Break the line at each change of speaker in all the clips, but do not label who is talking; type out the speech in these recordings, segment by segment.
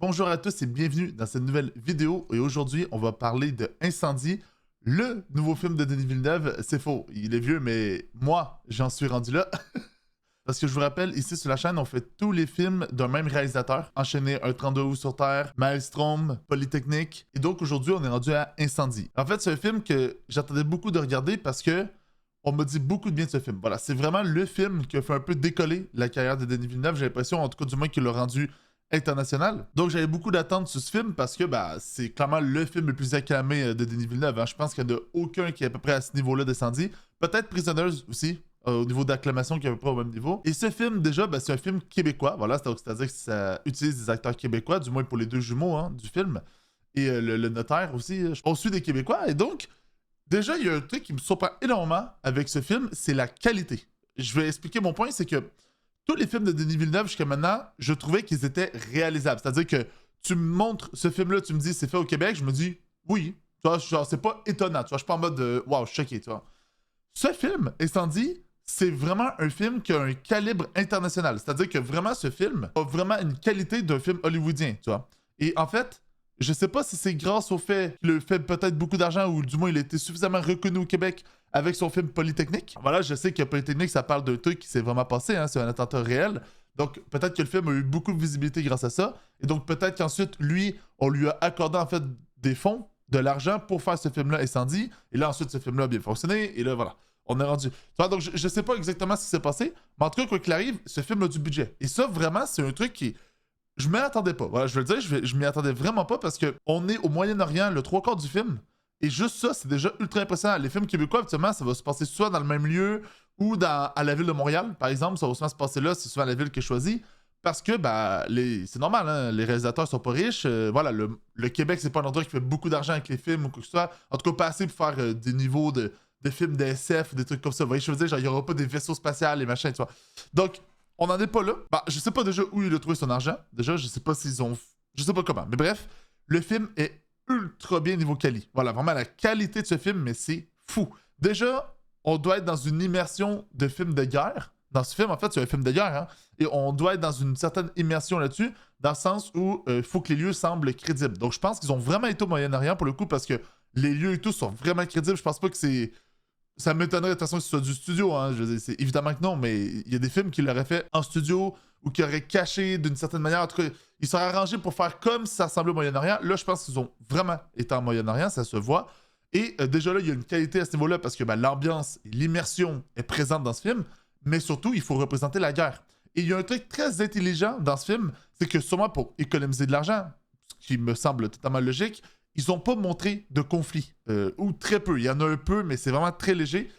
Bonjour à tous et bienvenue dans cette nouvelle vidéo. Et aujourd'hui, on va parler de Incendie, le nouveau film de Denis Villeneuve. C'est faux, il est vieux, mais moi, j'en suis rendu là. Parce que je vous rappelle, ici sur la chaîne, on fait tous les films d'un même réalisateur. Enchaîné, Un 32 août sur Terre, Maelstrom, Polytechnique. Et donc aujourd'hui, on est rendu à Incendie. En fait, c'est un film que j'attendais beaucoup de regarder parce que on m'a dit beaucoup de bien de ce film. Voilà, c'est vraiment le film qui a fait un peu décoller la carrière de Denis Villeneuve. J'ai l'impression, en tout cas du moins, qu'il l'a rendu international. Donc j'avais beaucoup d'attentes sur ce film parce que c'est clairement le film le plus acclamé de Denis Villeneuve. Hein. Je pense qu'il n'y en a aucun qui est à peu près à ce niveau-là d'Incendie. Peut-être Prisoners aussi, au niveau d'acclamation qui est à peu près au même niveau. Et ce film, déjà, c'est un film québécois. Voilà, c'est-à-dire que ça utilise des acteurs québécois, du moins pour les deux jumeaux du film. Et le notaire aussi. On suit des Québécois. Et donc, déjà, il y a un truc qui me surprend énormément avec ce film, c'est la qualité. Je vais expliquer mon point, c'est que tous les films de Denis Villeneuve jusqu'à maintenant, je trouvais qu'ils étaient réalisables. C'est-à-dire que tu me montres ce film-là, tu me dis c'est fait au Québec, je me dis oui. Tu vois, genre, c'est pas étonnant. Tu vois, je suis pas en mode waouh, je suis choqué, tu vois. Ce film, Incendie, c'est vraiment un film qui a un calibre international. C'est-à-dire que vraiment, ce film a vraiment une qualité d'un film hollywoodien, tu vois. Et en fait, je sais pas si c'est grâce au fait qu'il a fait peut-être beaucoup d'argent ou du moins il a été suffisamment reconnu au Québec avec son film Polytechnique. Voilà, je sais que Polytechnique, ça parle d'un truc qui s'est vraiment passé, hein, c'est un attentat réel. Donc peut-être que le film a eu beaucoup de visibilité grâce à ça. Et donc peut-être qu'ensuite, lui, on lui a accordé en fait des fonds, de l'argent pour faire ce film-là Incendie. Et là, ensuite, ce film-là a bien fonctionné. Et là, voilà. On est rendu. Tu vois, donc, je sais pas exactement ce qui s'est passé, mais en tout cas, quoi qu'il arrive, ce film a du budget. Et ça, vraiment, c'est un truc qui. Je m'y attendais pas. Voilà, je veux le dire, je m'y attendais vraiment pas parce qu'on est au Moyen-Orient, le trois quarts du film. Et juste ça, c'est déjà ultra impressionnant. Les films québécois, habituellement, ça va se passer soit dans le même lieu ou à la ville de Montréal, par exemple. Ça va souvent se passer là, c'est souvent la ville qui est choisie. Parce que, c'est normal, hein, les réalisateurs sont pas riches. Voilà, le Québec, c'est pas un endroit qui fait beaucoup d'argent avec les films ou quoi que ce soit. En tout cas, pas assez pour faire des niveaux de films de SF, des trucs comme ça. Vous voyez, je veux dire, genre, il y aura pas des vaisseaux spatials et machin, tu vois. Donc, on n'en est pas là. Je sais pas déjà où il a trouvé son argent. Déjà, je sais pas s'ils ont. Je sais pas comment. Mais bref, le film est ultra bien niveau quali. Voilà, vraiment la qualité de ce film, mais c'est fou. Déjà, on doit être dans une immersion de film de guerre. Dans ce film, en fait, c'est un film de guerre, hein, et on doit être dans une certaine immersion là-dessus, dans le sens où il faut que les lieux semblent crédibles. Donc, je pense qu'ils ont vraiment été au Moyen-Orient pour le coup, parce que les lieux et tout sont vraiment crédibles. Je pense pas que c'est. Ça m'étonnerait de toute façon que ce soit du studio, hein. Je veux dire, c'est évidemment que non, mais il y a des films qui l'auraient fait en studio ou qui auraient caché d'une certaine manière. En tout cas, ils seraient arrangés pour faire comme si ça ressemblait au Moyen-Orient. Là, je pense qu'ils ont vraiment été en Moyen-Orient, ça se voit. Et déjà là, il y a une qualité à ce niveau-là parce que l'ambiance et l'immersion est présente dans ce film, mais surtout, il faut représenter la guerre. Et il y a un truc très intelligent dans ce film, c'est que sûrement pour économiser de l'argent, ce qui me semble totalement logique, ils n'ont pas montré de conflit, ou très peu. Il y en a un peu, mais c'est vraiment très léger.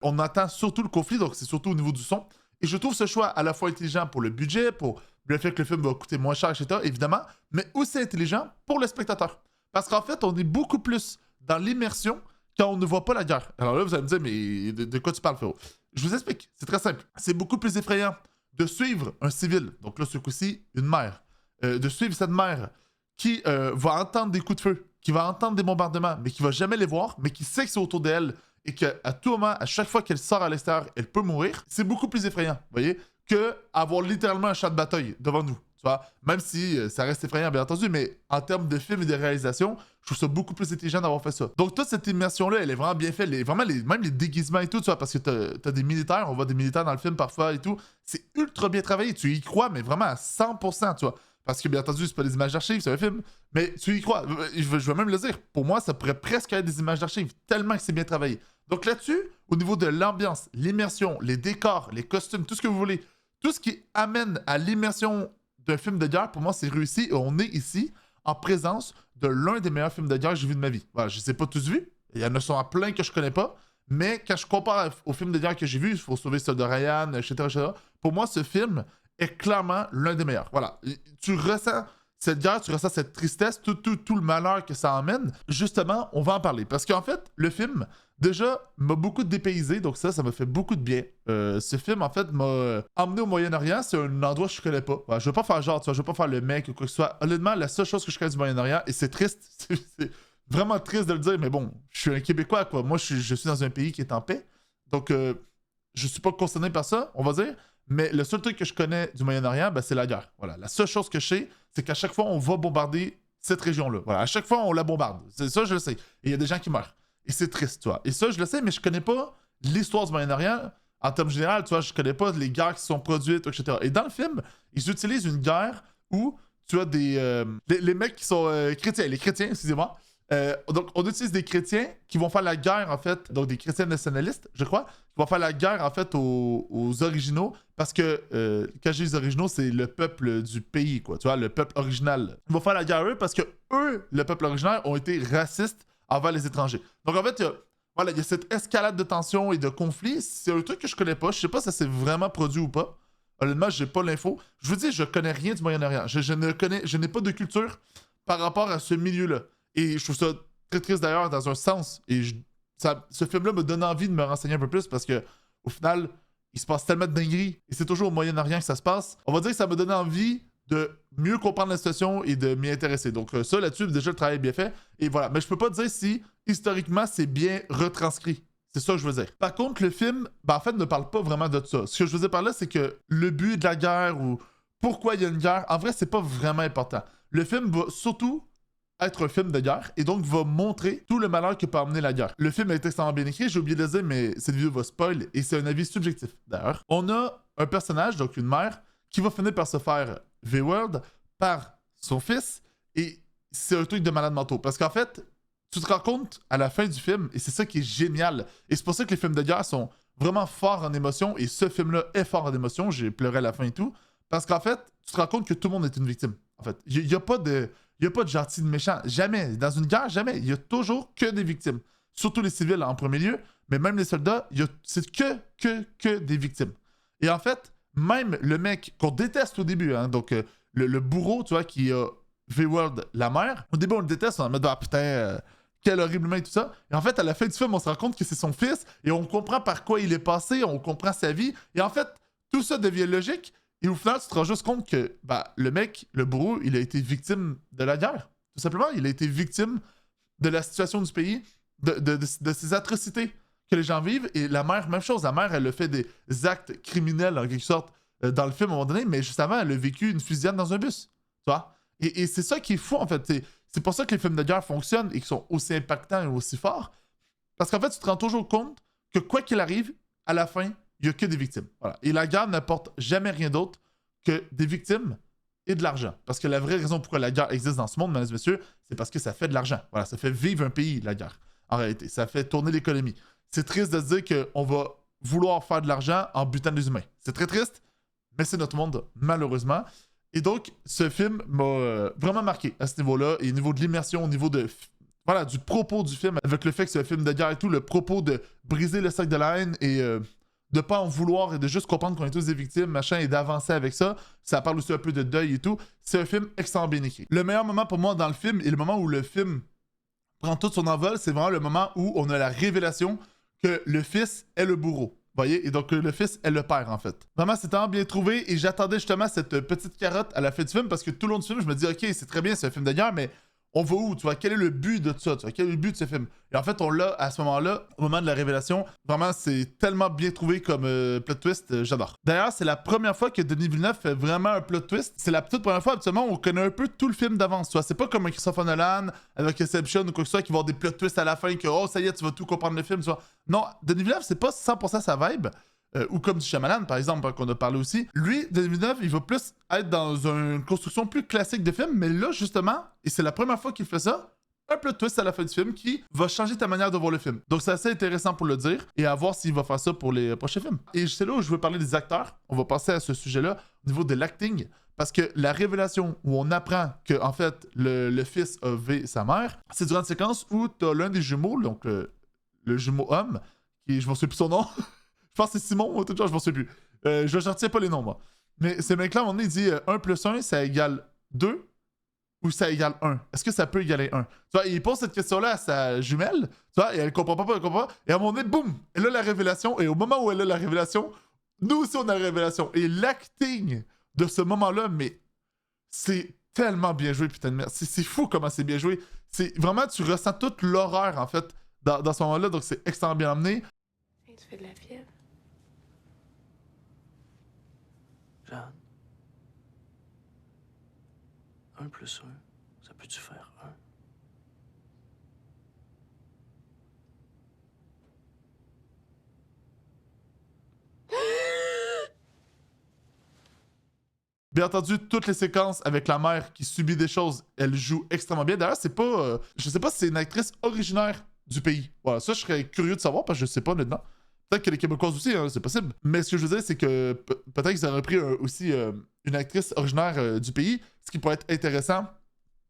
On entend surtout le conflit, donc c'est surtout au niveau du son. Et je trouve ce choix à la fois intelligent pour le budget, pour le fait que le film va coûter moins cher, etc., évidemment, mais aussi intelligent pour le spectateur. Parce qu'en fait, on est beaucoup plus dans l'immersion quand on ne voit pas la guerre. Alors là, vous allez me dire, mais de quoi tu parles, frérot? Je vous explique, c'est très simple. C'est beaucoup plus effrayant de suivre un civil, donc là, ce coup-ci, une mère, de suivre cette mère qui va entendre des coups de feu, qui va entendre des bombardements, mais qui va jamais les voir, mais qui sait que c'est autour d'elle et qu'à tout moment, à chaque fois qu'elle sort à l'extérieur, elle peut mourir. C'est beaucoup plus effrayant, vous voyez, que avoir littéralement un champ de bataille devant nous. Tu vois, même si ça reste effrayant, bien entendu, mais en termes de film et de réalisation, je trouve ça beaucoup plus intelligent d'avoir fait ça. Donc, toute cette immersion-là, elle est vraiment bien faite. Même les déguisements et tout, tu vois, parce que t'as des militaires, on voit des militaires dans le film parfois et tout. C'est ultra bien travaillé. Tu y crois, mais vraiment à 100%, tu vois. Parce que, bien entendu, c'est pas des images d'archives, c'est un film. Mais tu y crois. Je vais même le dire. Pour moi, ça pourrait presque être des images d'archives, tellement que c'est bien travaillé. Donc là-dessus, au niveau de l'ambiance, l'immersion, les décors, les costumes, tout ce que vous voulez, tout ce qui amène à l'immersion d'un film de guerre, pour moi, c'est réussi. Et on est ici en présence de l'un des meilleurs films de guerre que j'ai vu de ma vie. Voilà, je ne les ai pas tous vus. Il y en a sûrement plein que je connais pas. Mais quand je compare aux films de guerre que j'ai vus, il faut sauver ceux de Ryan, etc., pour moi, ce film est clairement l'un des meilleurs. Voilà. Tu ressens cette guerre, tu ressens cette tristesse, tout le malheur que ça emmène. Justement, on va en parler. Parce qu'en fait, le film, déjà, m'a beaucoup dépaysé, donc ça m'a fait beaucoup de bien. Ce film, en fait, m'a emmené au Moyen-Orient. C'est un endroit que je connais pas. Voilà, je veux pas faire genre, tu vois, je veux pas faire le mec ou quoi que ce soit. Honnêtement, la seule chose que je connais du Moyen-Orient, et c'est triste, vraiment triste de le dire, mais bon, je suis un Québécois, quoi. Moi, je suis dans un pays qui est en paix. Donc, je suis pas concerné par ça, on va dire. Mais le seul truc que je connais du Moyen-Orient, ben, c'est la guerre. Voilà. La seule chose que je sais, c'est qu'à chaque fois, on va bombarder cette région-là. Voilà. À chaque fois, on la bombarde. C'est ça, je le sais. Et il y a des gens qui meurent. Et c'est triste, tu vois. Et ça, je le sais, mais je connais pas l'histoire du Moyen-Orient en termes généraux, tu vois. Je connais pas les guerres qui sont produites, etc. Et dans le film, ils utilisent une guerre où tu as les mecs qui sont chrétiens, les chrétiens, excusez-moi. Donc, on utilise des chrétiens qui vont faire la guerre, en fait, donc des chrétiens nationalistes, je crois, qui vont faire la guerre, en fait, aux originaux, parce que, quand je dis les originaux, c'est le peuple du pays, quoi, tu vois, le peuple original. Ils vont faire la guerre à eux parce que eux, le peuple original, ont été racistes envers les étrangers. Donc, en fait, voilà, il y a cette escalade de tension et de conflits. C'est un truc que je connais pas. Je sais pas si ça s'est vraiment produit ou pas. Honnêtement, j'ai pas l'info. Je vous dis, je connais rien du Moyen-Orient. Je n'ai pas de culture par rapport à ce milieu-là. Et je trouve ça très triste d'ailleurs dans un sens. Et ce film-là me donne envie de me renseigner un peu plus parce que au final, il se passe tellement de dingueries. Et c'est toujours au Moyen-Orient que ça se passe. On va dire que ça me donne envie de mieux comprendre la situation et de m'y intéresser. Donc ça, là-dessus, déjà, le travail est bien fait. Et voilà. Mais je peux pas dire si, historiquement, c'est bien retranscrit. C'est ça que je veux dire. Par contre, le film, en fait, ne parle pas vraiment de ça. Ce que je veux dire par là, c'est que le but de la guerre ou pourquoi il y a une guerre, en vrai, c'est pas vraiment important. Le film va surtout être un film de guerre et donc va montrer tout le malheur que peut amener la guerre. Le film est extrêmement bien écrit, j'ai oublié de le dire, mais cette vidéo va spoil et c'est un avis subjectif d'ailleurs. On a un personnage, donc une mère, qui va finir par se faire V-Word par son fils et c'est un truc de malade mentaux. Parce qu'en fait, tu te rends compte à la fin du film, et c'est ça qui est génial, et c'est pour ça que les films de guerre sont vraiment forts en émotion, et ce film-là est fort en émotion, j'ai pleuré à la fin et tout, parce qu'en fait, tu te rends compte que tout le monde est une victime. En fait, il n'y a pas de gentil, de méchant. Jamais. Dans une guerre, jamais. Il y a toujours que des victimes. Surtout les civils en premier lieu, mais même les soldats, c'est que des victimes. Et en fait, même le mec qu'on déteste au début, hein, donc le bourreau, tu vois, qui a V-Word la mère, au début on le déteste, on est en mode, ah putain, quel horriblement et tout ça. Et en fait, à la fin du film, on se rend compte que c'est son fils, et on comprend par quoi il est passé, on comprend sa vie, et en fait, tout ça devient logique, et au final, tu te rends juste compte que le mec, le bourreau, il a été victime de la guerre. Tout simplement, il a été victime de la situation du pays, de ces atrocités que les gens vivent. Et la mère, même chose. La mère, elle a fait des actes criminels, en quelque sorte, dans le film à un moment donné, mais juste avant, elle a vécu une fusillade dans un bus. Tu vois? Et c'est ça qui est fou, en fait. C'est pour ça que les films de guerre fonctionnent et qui sont aussi impactants et aussi forts. Parce qu'en fait, tu te rends toujours compte que quoi qu'il arrive, à la fin, il n'y a que des victimes. Voilà. Et la guerre n'apporte jamais rien d'autre que des victimes et de l'argent. Parce que la vraie raison pourquoi la guerre existe dans ce monde, mesdames et messieurs, c'est parce que ça fait de l'argent. Voilà, ça fait vivre un pays, la guerre. En réalité, ça fait tourner l'économie. C'est triste de se dire qu'on va vouloir faire de l'argent en butant les humains. C'est très triste, mais c'est notre monde, malheureusement. Et donc, ce film m'a vraiment marqué à ce niveau-là, et au niveau de l'immersion, au niveau de... Voilà, du propos du film, avec le fait que c'est un film de guerre et tout, le propos de briser le sac de la haine et de pas en vouloir et de juste comprendre qu'on est tous des victimes, machin, et d'avancer avec ça. Ça parle aussi un peu de deuil et tout. C'est un film extrêmement bien écrit. Le meilleur moment pour moi dans le film, et le moment où le film prend tout son envol, c'est vraiment le moment où on a la révélation que le fils est le bourreau. Vous voyez? Et donc, le fils est le père, en fait. Vraiment, c'est tellement bien trouvé, et j'attendais justement cette petite carotte à la fin du film, parce que tout le long du film, je me dis, ok, c'est très bien, c'est un film de guerre, mais on va où, tu vois? Quel est le but de ça, tu vois? Quel est le but de ce film? Et en fait, on l'a à ce moment-là, au moment de la révélation. Vraiment, c'est tellement bien trouvé comme plot twist, j'adore. D'ailleurs, c'est la première fois que Denis Villeneuve fait vraiment un plot twist. C'est la toute première fois, habituellement, on connaît un peu tout le film d'avance, tu vois? C'est pas comme un Christopher Nolan avec Inception ou quoi que ce soit qui va avoir des plot twists à la fin, que oh, ça y est, tu vas tout comprendre le film, tu vois? Non, Denis Villeneuve, c'est pas 100% sa vibe. Ou comme du Shyamalan, par exemple, qu'on a parlé aussi. Lui, Denis Villeneuve, il va plus être dans une construction plus classique de film, mais là, justement, et c'est la première fois qu'il fait ça, un plot twist à la fin du film qui va changer ta manière de voir le film. Donc c'est assez intéressant pour le dire, et à voir s'il va faire ça pour les prochains films. Et c'est là où je veux parler des acteurs. On va passer à ce sujet-là, au niveau de l'acting, parce que la révélation où on apprend que, en fait, le fils a V sa mère, c'est durant une séquence où t'as l'un des jumeaux, donc le jumeau homme, qui, je m'en souviens plus son nom, je pense que c'est Simon ou tout genre, je m'en souviens plus. Je ne retiens pas les noms, moi. Mais ce mec-là, à un moment donné, il dit 1 plus 1, ça égale 2 ou ça égale 1? Est-ce que ça peut égaler 1? Tu vois, il pose cette question-là à sa jumelle, tu vois, et elle comprend pas, elle comprend pas. Et à un moment donné, boum, elle a la révélation. Et au moment où elle a la révélation, nous aussi, on a la révélation. Et l'acting de ce moment-là, mais c'est tellement bien joué, putain de merde. C'est fou comment c'est bien joué. c'est vraiment, tu ressens toute l'horreur, en fait, dans ce moment-là, donc c'est extrêmement bien amené.
Hey, tu fais de la fièvre?
Jeanne. 1 plus 1, ça peut-tu faire 1?
Bien entendu, toutes les séquences avec la mère qui subit des choses, elle joue extrêmement bien. D'ailleurs, c'est pas. Je sais pas si c'est une actrice originaire du pays. Voilà, ça, je serais curieux de savoir parce que je sais pas honnêtement. Peut-être que les Québécoises aussi, hein, c'est possible. Mais ce que je veux dire, c'est que peut-être qu'ils auraient pris aussi une actrice originaire du pays, ce qui pourrait être intéressant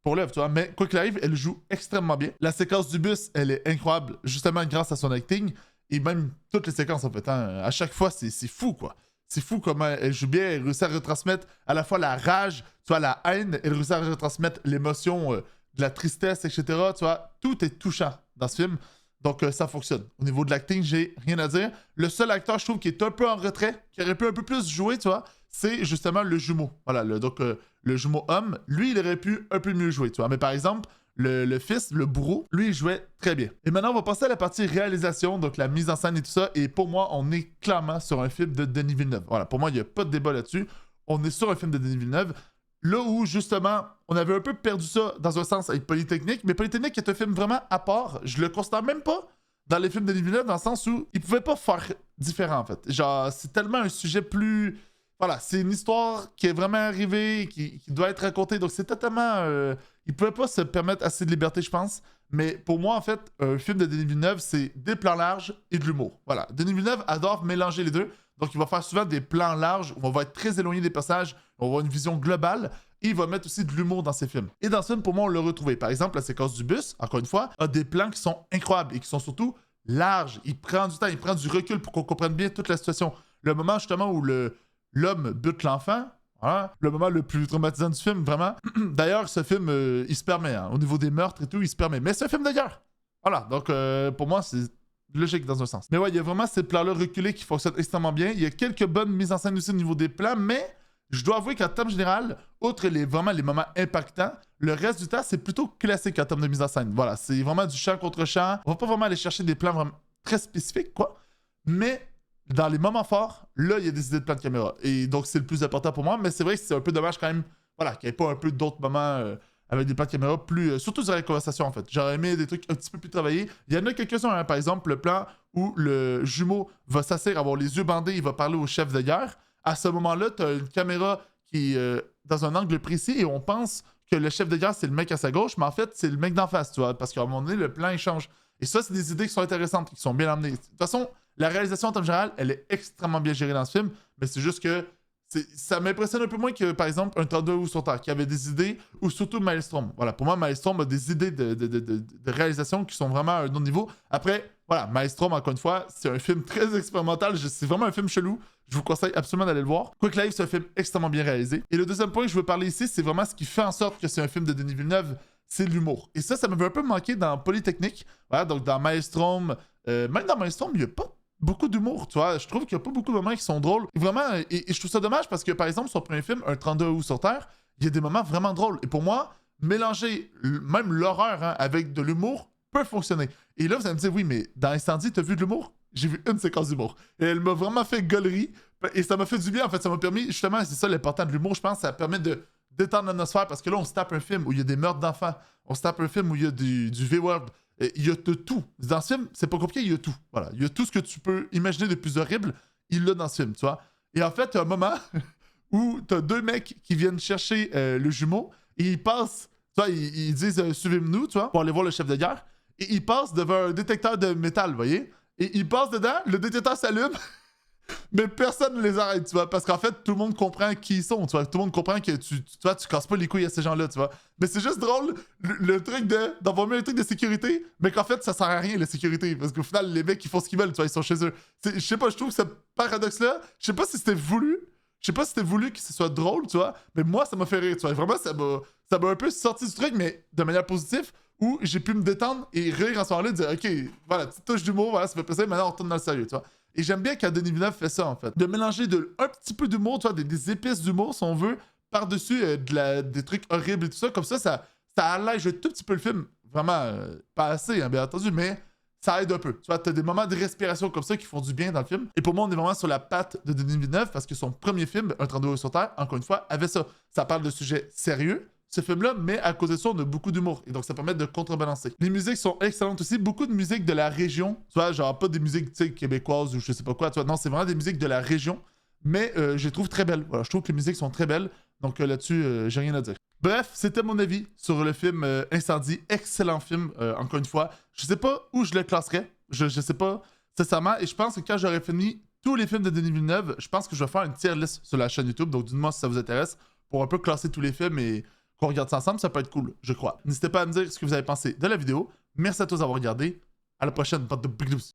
pour l'œuvre, tu vois. Mais quoi qu'il arrive, elle joue extrêmement bien. La séquence du bus, elle est incroyable, justement grâce à son acting. Et même toutes les séquences, en fait, hein, à chaque fois, c'est fou, quoi. C'est fou comment elle joue bien, elle réussit à retransmettre à la fois la rage, tu vois, la haine, elle réussit à retransmettre l'émotion, de la tristesse, etc. Tu vois, tout est touchant dans ce film. Donc, ça fonctionne. Au niveau de l'acting, j'ai rien à dire. Le seul acteur, je trouve, qui est un peu en retrait, qui aurait pu un peu plus jouer, tu vois, c'est justement le jumeau. Voilà, donc le jumeau homme, lui, il aurait pu un peu mieux jouer, tu vois. Mais par exemple, le fils, le bourreau, lui, il jouait très bien. Et maintenant, on va passer à la partie réalisation, donc la mise en scène et tout ça. Et pour moi, on est clairement sur un film de Denis Villeneuve. Voilà, pour moi, il n'y a pas de débat là-dessus. On est sur un film de Denis Villeneuve. Là où, justement, on avait un peu perdu ça dans un sens avec Polytechnique, mais Polytechnique est un film vraiment à part. Je le considère même pas dans les films de Denis Villeneuve, dans le sens où il pouvait pas faire différent, en fait. Genre, c'est tellement un sujet plus... Voilà, c'est une histoire qui est vraiment arrivée, qui doit être racontée, donc c'est totalement... il pouvait pas se permettre assez de liberté, je pense. Mais pour moi, en fait, un film de Denis Villeneuve, c'est des plans larges et de l'humour. Voilà, Denis Villeneuve adore mélanger les deux. Donc, il va faire souvent des plans larges où on va être très éloigné des personnages, on va avoir une vision globale, et il va mettre aussi de l'humour dans ses films. Et dans ce film, pour moi, on l'a retrouvé. Par exemple, la séquence du bus, encore une fois, a des plans qui sont incroyables et qui sont surtout larges. Il prend du temps, il prend du recul pour qu'on comprenne bien toute la situation. Le moment, justement, où l'homme bute l'enfant, voilà, le moment le plus traumatisant du film, vraiment. D'ailleurs, ce film, il se permet, hein, au niveau des meurtres et tout, il se permet. Mais c'est un film de guerre. Voilà, donc pour moi, c'est logique dans un sens. Mais ouais, il y a vraiment ces plans-là reculés qui fonctionnent extrêmement bien. Il y a quelques bonnes mises en scène aussi au niveau des plans, mais je dois avouer qu'en termes général, outre vraiment les moments impactants, le reste du temps, c'est plutôt classique en termes de mise en scène. Voilà, c'est vraiment du champ contre champ. On va pas vraiment aller chercher des plans vraiment très spécifiques, quoi. Mais dans les moments forts, là, il y a des idées de plans de caméra. Et donc, c'est le plus important pour moi. Mais c'est vrai que c'est un peu dommage quand même, voilà, qu'il n'y ait pas un peu d'autres moments avec des plans de caméra plus... surtout sur la conversation, en fait. J'aurais aimé des trucs un petit peu plus travaillés. Il y en a quelques-uns, hein, par exemple, le plan où le jumeau va s'asseoir, avoir les yeux bandés, il va parler au chef de guerre. À ce moment-là, tu as une caméra qui est dans un angle précis et on pense que le chef de guerre, c'est le mec à sa gauche, mais en fait, c'est le mec d'en face, tu vois, parce qu'à un moment donné, le plan, il change. Et ça, c'est des idées qui sont intéressantes, qui sont bien amenées. De toute façon, la réalisation en termes général, elle est extrêmement bien gérée dans ce film, mais c'est juste que ça m'impressionne un peu moins que, par exemple, un 32 ou sur Terre, qui avait des idées, ou surtout Maelstrom. Voilà, pour moi, Maelstrom a des idées de réalisation qui sont vraiment à un autre niveau. Après, voilà, Maelstrom, encore une fois, c'est un film très expérimental, c'est vraiment un film chelou. Je vous conseille absolument d'aller le voir. Quick Live, c'est un film extrêmement bien réalisé. Et le deuxième point que je veux parler ici, c'est vraiment ce qui fait en sorte que c'est un film de Denis Villeneuve, c'est l'humour. Et ça m'avait un peu manqué dans Polytechnique. Voilà, donc dans Maelstrom, même dans Maelstrom, il n'y a pas beaucoup d'humour, tu vois. Je trouve qu'il n'y a pas beaucoup de moments qui sont drôles. Et vraiment, et je trouve ça dommage parce que, par exemple, son premier film, Un 32 août sur Terre, il y a des moments vraiment drôles. Et pour moi, mélanger même l'horreur avec de l'humour peut fonctionner. Et là, vous allez me dire, oui, mais dans Incendie, t'as vu de l'humour? J'ai vu une séquence d'humour. Et elle m'a vraiment fait gaulerie. Et ça m'a fait du bien, en fait. Ça m'a permis, justement, c'est ça l'important de l'humour, je pense, ça permet de détendre l'atmosphère. Parce que là, on se tape un film où il y a des meurtres d'enfants. On se tape un film où il y a du V-word. Il y a de tout. Dans ce film, c'est pas compliqué, il y a tout. Voilà. Il y a tout ce que tu peux imaginer de plus horrible, il l'a dans ce film, tu vois. Et en fait, il y a un moment où t'as deux mecs qui viennent chercher le jumeau et ils passent, tu vois, ils disent suivez-nous, tu vois, pour aller voir le chef de guerre. Et ils passent devant un détecteur de métal, vous voyez. Et ils passent dedans, le détecteur s'allume, mais personne ne les arrête, tu vois, parce qu'en fait, tout le monde comprend qui ils sont, tu vois. Tout le monde comprend que tu casses pas les couilles à ces gens-là, tu vois. Mais c'est juste drôle, le truc d'avoir mis un truc de sécurité, mais qu'en fait, ça sert à rien, la sécurité, parce qu'au final, les mecs, ils font ce qu'ils veulent, tu vois, ils sont chez eux. Je sais pas, je trouve que ce paradoxe-là, je sais pas si c'était voulu, je sais pas si c'était voulu que ce soit drôle, tu vois, mais moi, ça m'a fait rire, tu vois. Vraiment, ça m'a un peu sorti du truc, mais de manière positive, où j'ai pu me détendre et rire en ce moment-là, dire, OK, voilà, petite touche d'humour, voilà, ça fait plaisir, maintenant on retourne dans le sérieux, tu vois. Et j'aime bien quand Denis Villeneuve fait ça, en fait. De mélanger un petit peu d'humour, tu vois, des épices d'humour, si on veut, par-dessus des trucs horribles et tout ça. Comme ça ça allège un tout petit peu le film. Vraiment, pas assez, hein, bien entendu, mais ça aide un peu. Tu vois, t'as des moments de respiration comme ça qui font du bien dans le film. Et pour moi, on est vraiment sur la patte de Denis Villeneuve parce que son premier film, Un 32 sur Terre, encore une fois, avait ça. Ça parle de sujets sérieux, ce film-là, mais à cause de ça, on a beaucoup d'humour. Et donc, ça permet de contrebalancer. Les musiques sont excellentes aussi. Beaucoup de musique de la région. Tu vois, genre pas des musiques, tu sais, québécoises ou je sais pas quoi. Tu vois, non, c'est vraiment des musiques de la région. Mais je les trouve très belles. Voilà, je trouve que les musiques sont très belles. Donc là-dessus, j'ai rien à dire. Bref, c'était mon avis sur le film Incendie. Excellent film, encore une fois. Je sais pas où je le classerais. Je sais pas, sincèrement. Et je pense que quand j'aurai fini tous les films de Denis Villeneuve, je pense que je vais faire une tier list sur la chaîne YouTube. Donc, dites-moi si ça vous intéresse pour un peu classer tous les films et qu'on regarde ça ensemble. Ça peut être cool, je crois. N'hésitez pas à me dire ce que vous avez pensé de la vidéo. Merci à tous d'avoir regardé. À la prochaine, bande de bigloos.